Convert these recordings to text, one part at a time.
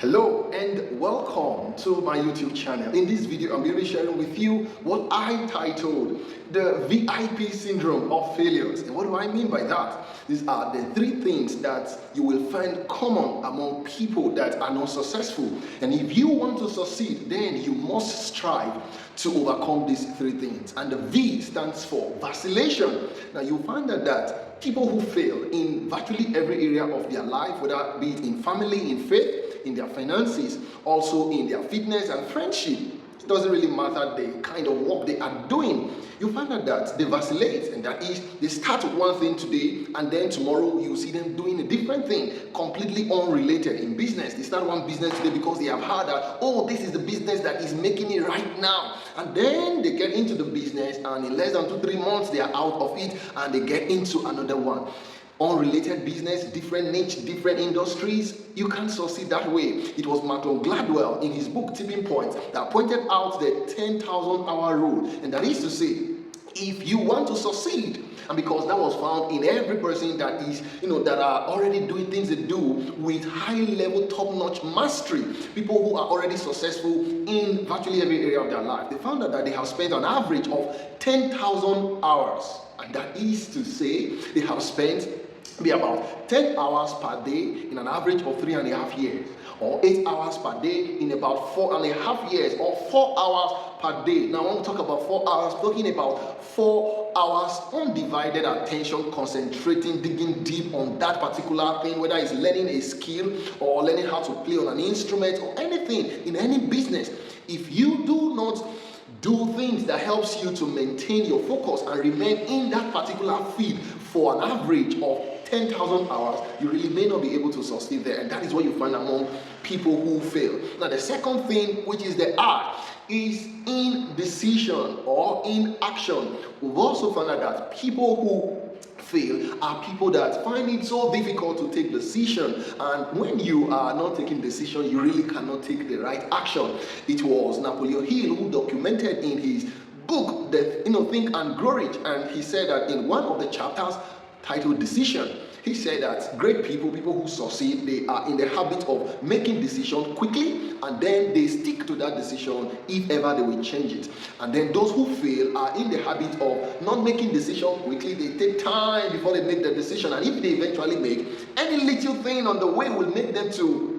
Hello and welcome to my YouTube channel. In this video, I'm going to be sharing with you what I titled the VIP syndrome of failures. And what do I mean by that? These are the 3 things that you will find common among people that are not successful. And if you want to succeed, then you must strive to overcome these 3 things. And the V stands for vacillation. Now you'll find that people who fail in virtually every area of their life, whether be it in family, in faith, in their finances, also in their fitness and friendship. It doesn't really matter the kind of work they are doing. You find out that they vacillate, and that is, they start with one thing today, and then tomorrow you see them doing a different thing, completely unrelated. In business, they start one business today because they have heard that, oh, this is the business that is making it right now. And then they get into the business, and in less than 2-3 months, they are out of it, and they get into another one. Unrelated business, different niche, different industries. You can't succeed that way. It was Malcolm Gladwell in his book Tipping Point that pointed out the 10,000 hour rule, and that is to say, if you want to succeed, and because that was found in every person that is, that are already doing things they do with high level, top-notch mastery, people who are already successful in virtually every area of their life, they found out that they have spent an average of 10,000 hours, and that is to say, they have spent about 10 hours per day in an average of 3.5 years, or 8 hours per day in about 4.5 years, or 4 hours per day. Now, I want to talk about 4 hours, talking about 4 hours undivided attention, concentrating, digging deep on that particular thing, whether it's learning a skill or learning how to play on an instrument or anything in any business. If you do not do things that helps you to maintain your focus and remain in that particular field for an average of 10,000 hours, you really may not be able to succeed there. And that is what you find among people who fail. Now, the second thing, which is the R, is indecision or inaction. We've also found out that people who fail are people that find it so difficult to take decision, and when you are not taking decision, you really cannot take the right action. It was Napoleon Hill who documented in his book, Think and Grow Rich, and he said that in one of the chapters titled Decision, he said that great people who succeed, they are in the habit of making decisions quickly, and then they stick to that decision if ever they will change it. And then those who fail are in the habit of not making decisions quickly. They take time before they make the decision, and if they eventually make any little thing on the way, will make them to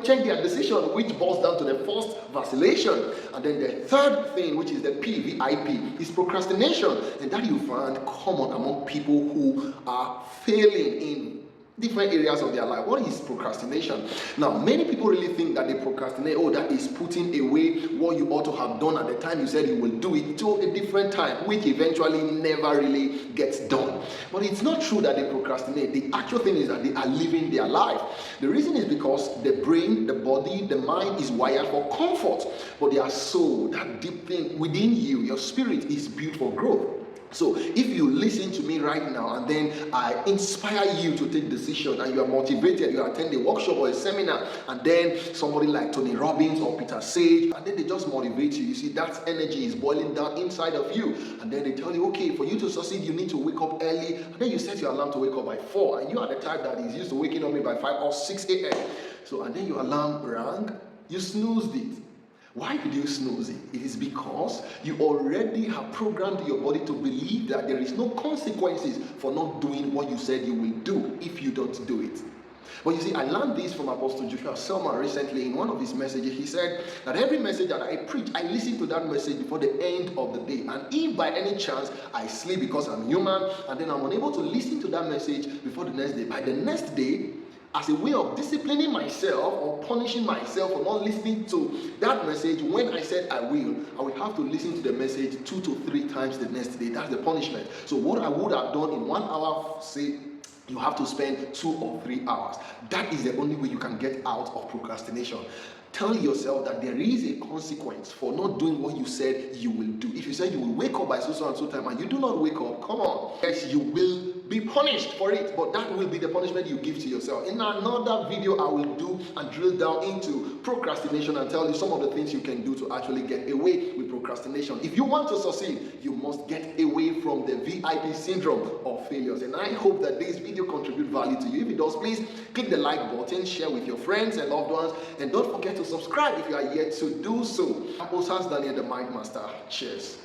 change their decision, which boils down to the first, vacillation. And then the third thing, which is the P, VIP, is procrastination. And that you find common among people who are failing in different areas of their life. What is procrastination? Now, many people really think that they procrastinate, that is putting away what you ought to have done at the time you said you will do it to a different time, which eventually never really gets done. But it's not true that they procrastinate. The actual thing is that they are living their life. The reason is because the brain, the body, the mind is wired for comfort, but their soul, that deep thing within you, your spirit, is built for growth. So if you listen to me right now and then I inspire you to take decision, and you are motivated, you attend a workshop or a seminar, and then somebody like Tony Robbins or Peter Sage, and then they just motivate you, you see that energy is boiling down inside of you, and then they tell you, okay, for you to succeed, you need to wake up early, and then you set your alarm to wake up by 4, and you are the type that is used to waking up by 5 or 6 a.m. So, and then your alarm rang, you snoozed it. Why did you snooze it? It is because you already have programmed your body to believe that there is no consequences for not doing what you said you will do if you don't do it. But you see, I learned this from Apostle Joshua Selman recently in one of his messages. He said that every message that I preach, I listen to that message before the end of the day. And if by any chance I sleep because I'm human, and then I'm unable to listen to that message before the next day, by the next day, as a way of disciplining myself or punishing myself for not listening to that message when I said I will have to listen to the message 2 to 3 times the next day. That's the punishment. So what I would have done in 1 hour, say, you have to spend 2 or 3 hours. That is the only way you can get out of procrastination. Tell yourself that there is a consequence for not doing what you said you will do. If you said you will wake up by so and so time and you do not wake up, come on. Yes, you will be punished for it, but that will be the punishment you give to yourself. In another video, I will do and drill down into procrastination and tell you some of the things you can do to actually get away with procrastination. If you want to succeed, you must get away from the VIP syndrome of failures. And I hope that this video contributes value to you. If it does, please click the like button, share with your friends and loved ones, and don't forget to subscribe if you are yet to do so. Osas-Daniel, the Mind Master. Cheers.